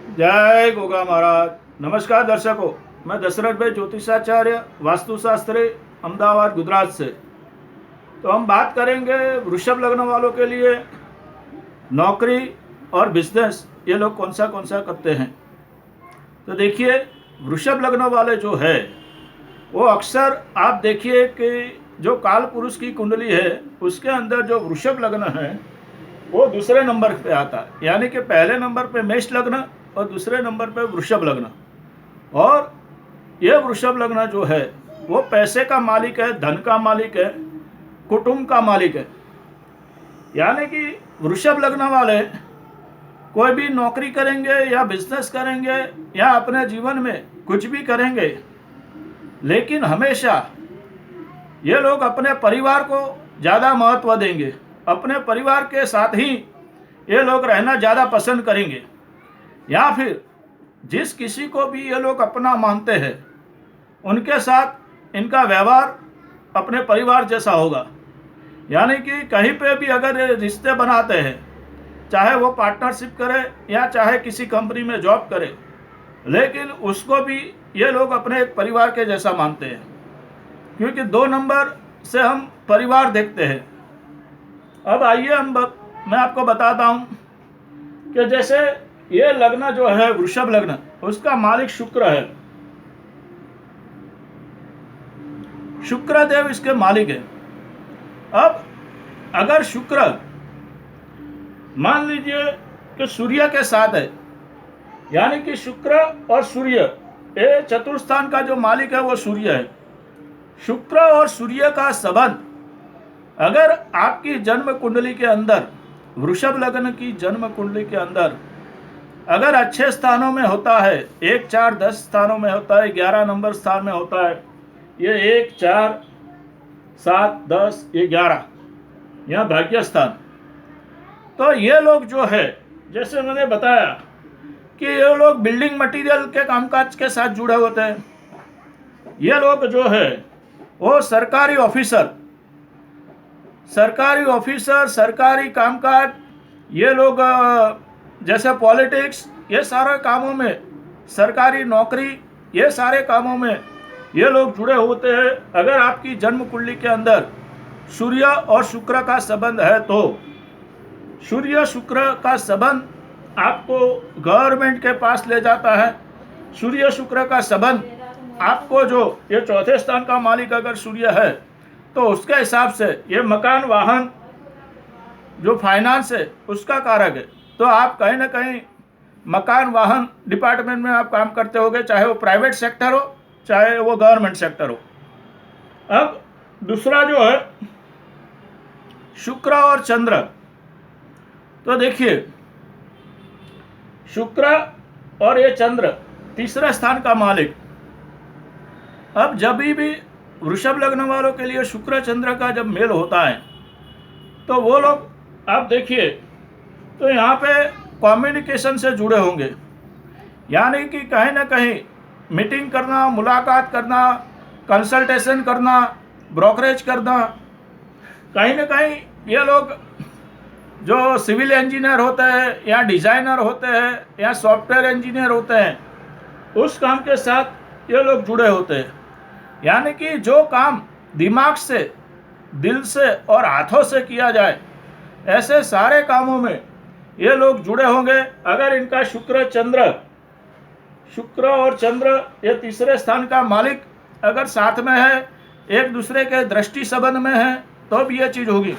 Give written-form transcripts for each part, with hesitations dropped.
जय गोगा महाराज। नमस्कार दर्शकों, मैं दशरथ भाई ज्योतिषाचार्य, वास्तुशास्त्री, अहमदाबाद गुजरात से। तो हम बात करेंगे वृषभ लग्न वालों के लिए नौकरी और बिजनेस, ये लोग कौन सा करते हैं। तो देखिए, वृषभ लग्न वाले जो है वो अक्सर आप देखिए कि जो काल पुरुष की कुंडली है उसके अंदर जो वृषभ लग्न है वो दूसरे नंबर पे आता है। यानी कि पहले नंबर पे मेष लग्न और दूसरे नंबर पे वृषभ लग्न। और ये वृषभ लग्न जो है वो पैसे का मालिक है, धन का मालिक है, कुटुंब का मालिक है। यानी कि वृषभ लग्न वाले कोई भी नौकरी करेंगे या बिजनेस करेंगे या अपने जीवन में कुछ भी करेंगे, लेकिन हमेशा ये लोग अपने परिवार को ज़्यादा महत्व देंगे। अपने परिवार के साथ ही ये लोग रहना ज़्यादा पसंद करेंगे, या फिर जिस किसी को भी ये लोग अपना मानते हैं उनके साथ इनका व्यवहार अपने परिवार जैसा होगा। यानी कि कहीं पे भी अगर ये रिश्ते बनाते हैं, चाहे वो पार्टनरशिप करे या चाहे किसी कंपनी में जॉब करे, लेकिन उसको भी ये लोग अपने एक परिवार के जैसा मानते हैं, क्योंकि 2 नंबर से हम परिवार देखते हैं। अब आइए मैं आपको बताता हूँ कि जैसे ये लग्न जो है वृषभ लग्न, उसका मालिक शुक्र है। शुक्र देव इसके मालिक है। अब अगर शुक्र मान लीजिए कि सूर्य के साथ है, यानी कि शुक्र और सूर्य, ये चतुर्थ स्थान का जो मालिक है वो सूर्य है। शुक्र और सूर्य का संबंध अगर आपकी जन्म कुंडली के अंदर, वृषभ लग्न की जन्म कुंडली के अंदर अगर अच्छे स्थानों में होता है, 1, 4, 10 स्थानों में होता है, 11 नंबर स्थान में होता है, ये 1, 4, 7, 10, ये 11 यहाँ भाग्य स्थान। तो ये लोग जो है, जैसे मैंने बताया कि ये लोग बिल्डिंग मटेरियल के कामकाज के साथ जुड़े होते हैं। ये लोग जो है वो सरकारी ऑफिसर, सरकारी कामकाज, ये लोग जैसे पॉलिटिक्स, ये सारे कामों में, सरकारी नौकरी, ये सारे कामों में ये लोग जुड़े होते हैं। अगर आपकी जन्म कुंडली के अंदर सूर्य और शुक्र का संबंध है तो सूर्य शुक्र का संबंध आपको गवर्नमेंट के पास ले जाता है। सूर्य शुक्र का संबंध आपको, जो ये चौथे स्थान का मालिक अगर सूर्य है तो उसके हिसाब से ये मकान, वाहन, जो फाइनेंस है उसका कारक है। तो आप कहीं ना कहीं मकान वाहन डिपार्टमेंट में आप काम करते होगे, चाहे वो प्राइवेट सेक्टर हो चाहे वो गवर्नमेंट सेक्टर हो। अब दूसरा जो है शुक्र और चंद्र, तो देखिए शुक्र और ये चंद्र तीसरे स्थान का मालिक। अब जब भी वृषभ लग्न वालों के लिए शुक्र चंद्र का जब मेल होता है तो वो लोग आप देखिए तो यहाँ पे कम्युनिकेशन से जुड़े होंगे। यानी कि कहीं ना कहीं मीटिंग करना, मुलाकात करना, कंसल्टेशन करना, ब्रोकरेज करना। कहीं ना कहीं ये लोग जो सिविल इंजीनियर होते हैं या डिज़ाइनर होते हैं या सॉफ्टवेयर इंजीनियर होते हैं, उस काम के साथ ये लोग जुड़े होते हैं। यानी कि जो काम दिमाग से, दिल से और हाथों से किया जाए, ऐसे सारे कामों में ये लोग जुड़े होंगे। अगर इनका शुक्र और चंद्र ये तीसरे स्थान का मालिक अगर साथ में है, एक दूसरे के दृष्टि संबंध में है, तो भी ये चीज़ होगी।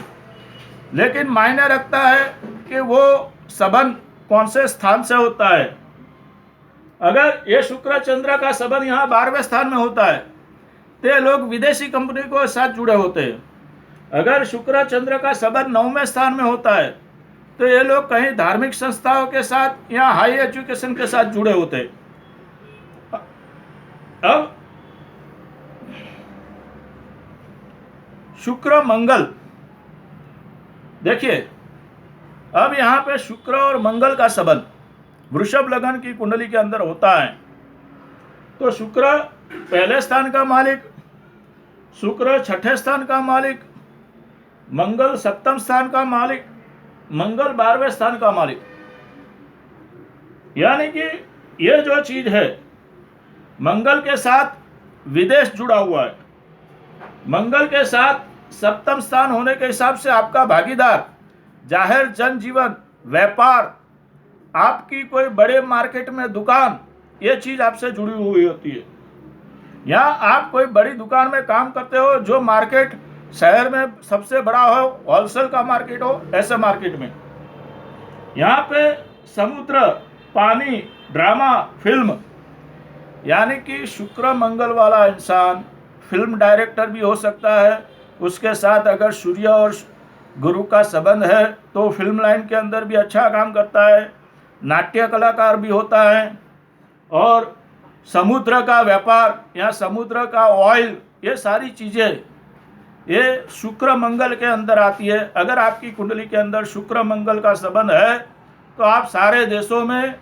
लेकिन मायने रखता है कि वो संबंध कौन से स्थान से होता है। अगर ये शुक्र चंद्र का संबंध यहाँ 12वें स्थान में होता है तो ये लोग विदेशी कंपनी को साथ जुड़े होते हैं। अगर शुक्र चंद्र का संबंध 9वें स्थान में होता है तो ये लोग कहीं धार्मिक संस्थाओं के साथ या हाई एजुकेशन के साथ जुड़े होते हैं। अब शुक्र मंगल, देखिए अब यहाँ पे शुक्र और मंगल का संबंध वृषभ लग्न की कुंडली के अंदर होता है। तो शुक्र पहले स्थान का मालिक, शुक्र छठे स्थान का मालिक, मंगल सप्तम स्थान का मालिक, मंगल 12वें स्थान का मालिक। यानी कि ये जो चीज है, मंगल के साथ विदेश जुड़ा हुआ है, मंगल के साथ सप्तम स्थान होने के हिसाब से आपका भागीदार, जाहिर जनजीवन, व्यापार, आपकी कोई बड़े मार्केट में दुकान, ये चीज आपसे जुड़ी हुई होती है। या आप कोई बड़ी दुकान में काम करते हो, जो मार्केट शहर में सबसे बड़ा हो, होलसेल का मार्केट हो, ऐसे मार्केट में। यहाँ पे समुद्र, पानी, ड्रामा, फिल्म, यानी कि शुक्र मंगल वाला इंसान फिल्म डायरेक्टर भी हो सकता है। उसके साथ अगर सूर्य और गुरु का संबंध है तो फिल्म लाइन के अंदर भी अच्छा काम करता है, नाट्य कलाकार भी होता है। और समुद्र का व्यापार या समुद्र का ऑयल, ये सारी चीज़ें ये शुक्र मंगल के अंदर आती है। अगर आपकी कुंडली के अंदर शुक्र मंगल का संबंध है तो आप सारे देशों में,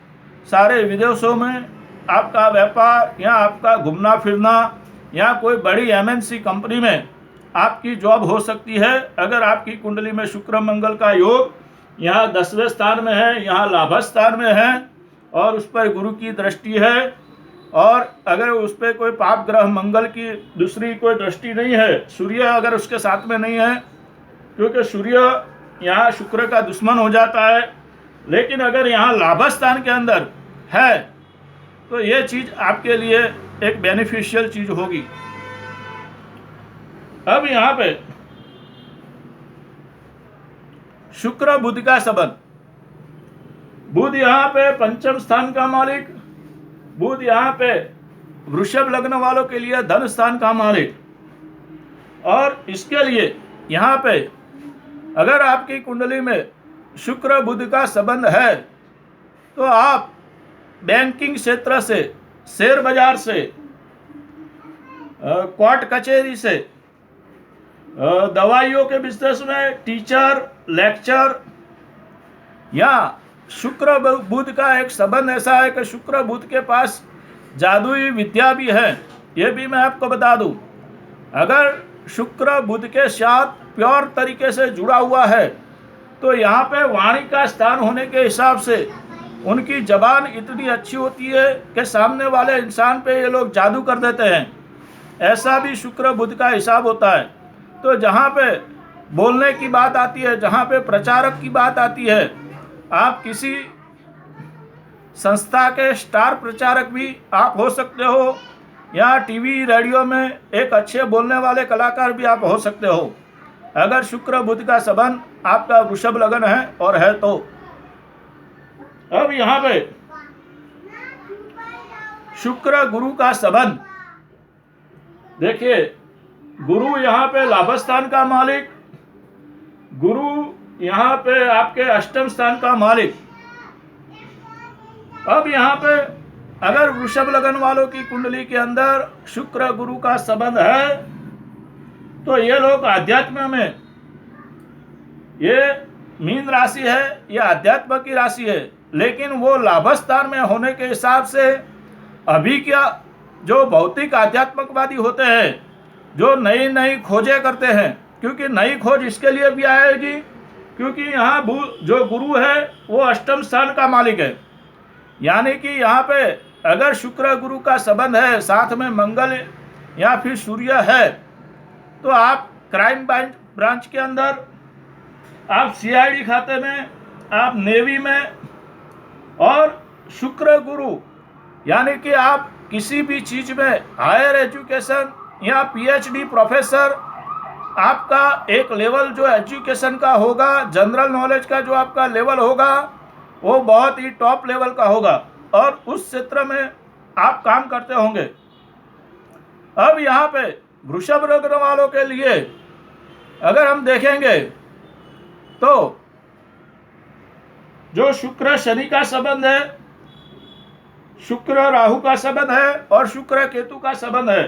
सारे विदेशों में आपका व्यापार या आपका घूमना फिरना या कोई बड़ी एमएनसी कंपनी में आपकी जॉब हो सकती है। अगर आपकी कुंडली में शुक्र मंगल का योग यहाँ 10वें स्थान में है, यहाँ लाभ स्थान में है और उस पर गुरु की दृष्टि है, और अगर उस पर कोई पाप ग्रह मंगल की दूसरी कोई दृष्टि नहीं है, सूर्य अगर उसके साथ में नहीं है, क्योंकि सूर्य यहाँ शुक्र का दुश्मन हो जाता है, लेकिन अगर यहाँ लाभ स्थान के अंदर है तो ये चीज आपके लिए एक बेनिफिशियल चीज होगी। अब यहाँ पे शुक्र बुध का संबंध, बुध यहाँ पे पंचम स्थान का मालिक, बुध यहाँ पे वृषभ लग्न वालों के लिए धन स्थान का मालिक। और इसके लिए यहाँ पे अगर आपकी कुंडली में शुक्र बुध का संबंध है तो आप बैंकिंग क्षेत्र से, शेयर बाजार से, कोर्ट कचहरी से, दवाइयों के बिजनेस में, टीचर, लेक्चर, या शुक्र बुध का एक संबंध ऐसा है कि शुक्र बुध के पास जादुई विद्या भी है। ये भी मैं आपको बता दूं, अगर शुक्र बुध के साथ प्योर तरीके से जुड़ा हुआ है तो यहाँ पे वाणी का स्थान होने के हिसाब से उनकी जबान इतनी अच्छी होती है कि सामने वाले इंसान पे ये लोग जादू कर देते हैं। ऐसा भी शुक्र बुध का हिसाब होता है। तो जहाँ पे बोलने की बात आती है, जहाँ पे प्रचारक की बात आती है, आप किसी संस्था के स्टार प्रचारक भी आप हो सकते हो, या टीवी रेडियो में एक अच्छे बोलने वाले कलाकार भी आप हो सकते हो, अगर शुक्र बुध का संबंध आपका वृषभ लगन है और है तो। अब यहाँ पे शुक्र गुरु का संबंध देखिए, गुरु यहाँ पे लाभ स्थान का मालिक, गुरु यहाँ पे आपके अष्टम स्थान का मालिक। अब यहाँ पे अगर वृषभ लगन वालों की कुंडली के अंदर शुक्र गुरु का संबंध है तो ये लोग अध्यात्म में, ये मीन राशि है, ये अध्यात्म की राशि है, लेकिन वो लाभ स्थान में होने के हिसाब से अभी क्या जो भौतिक आध्यात्मिकवादी होते हैं, जो नई नई खोजें करते हैं, क्योंकि नई खोज इसके लिए भी आएगी क्योंकि यहाँ जो गुरु है वो अष्टम स्थान का मालिक है। यानी कि यहाँ पे अगर शुक्र गुरु का संबंध है, साथ में मंगल या फिर सूर्य है, तो आप क्राइम ब्रांच के अंदर, आप सीआईडी खाते में, आप नेवी में, और शुक्र गुरु यानी कि आप किसी भी चीज में हायर एजुकेशन या पीएचडी प्रोफेसर, आपका एक लेवल जो एजुकेशन का होगा, जनरल नॉलेज का जो आपका लेवल होगा वो बहुत ही टॉप लेवल का होगा और उस क्षेत्र में आप काम करते होंगे। अब यहाँ पे वृषभ लग्न वालों के लिए अगर हम देखेंगे तो जो शुक्र शनि का संबंध है, शुक्र राहु का संबंध है और शुक्र केतु का संबंध है,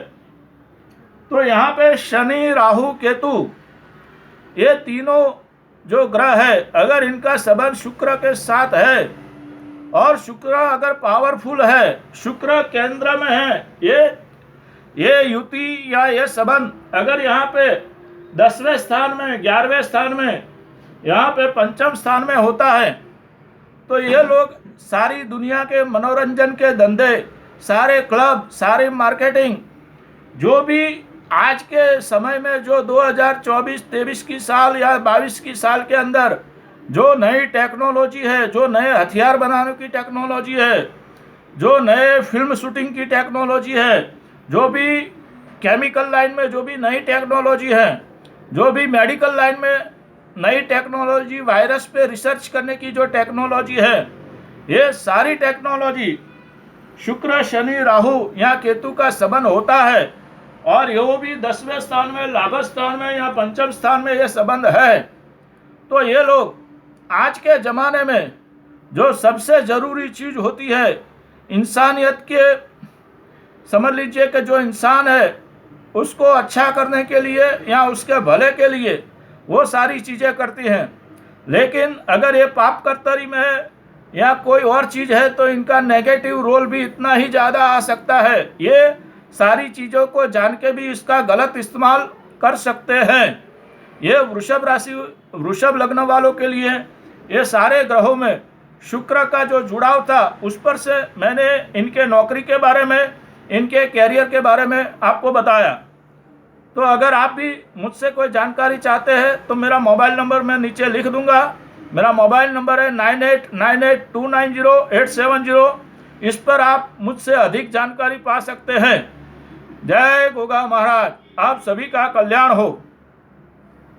तो यहाँ पे शनि, राहु, केतु, ये तीनों जो ग्रह है, अगर इनका संबंध शुक्र के साथ है और शुक्र अगर पावरफुल है, शुक्र केंद्र में है, ये युति या ये संबंध अगर यहाँ पे 10वें स्थान में, 11वें स्थान में, यहाँ पे पंचम स्थान में होता है, तो ये लोग सारी दुनिया के मनोरंजन के धंधे, सारे क्लब, सारी मार्केटिंग, जो भी आज के समय में जो 2024-23 की साल या 22 की साल के अंदर जो नई टेक्नोलॉजी है, जो नए हथियार बनाने की टेक्नोलॉजी है, जो नए फिल्म शूटिंग की टेक्नोलॉजी है, जो भी केमिकल लाइन में जो भी नई टेक्नोलॉजी है, जो भी मेडिकल लाइन में नई टेक्नोलॉजी, वायरस पे रिसर्च करने की जो टेक्नोलॉजी है, ये सारी टेक्नोलॉजी शुक्र, शनि, राहु या केतु का संबंध होता है और वो भी 10वें स्थान में, लाभ स्थान में या पंचम स्थान में ये संबंध है। तो ये लोग आज के ज़माने में जो सबसे ज़रूरी चीज़ होती है इंसानियत के, समझ लीजिए कि जो इंसान है उसको अच्छा करने के लिए या उसके भले के लिए वो सारी चीज़ें करती हैं। लेकिन अगर ये पाप कर्तरी में है या कोई और चीज़ है तो इनका नेगेटिव रोल भी इतना ही ज़्यादा आ सकता है। ये सारी चीज़ों को जान के भी इसका गलत इस्तेमाल कर सकते हैं। ये वृषभ राशि, वृषभ लग्न वालों के लिए ये सारे ग्रहों में शुक्र का जो जुड़ाव था उस पर से मैंने इनके नौकरी के बारे में, इनके कैरियर के बारे में आपको बताया। तो अगर आप भी मुझसे कोई जानकारी चाहते हैं तो मेरा मोबाइल नंबर मैं नीचे लिख दूंगा। मेरा मोबाइल नंबर है 9898290870। इस पर आप मुझसे अधिक जानकारी पा सकते हैं। जय गोगा महाराज, आप सभी का कल्याण हो।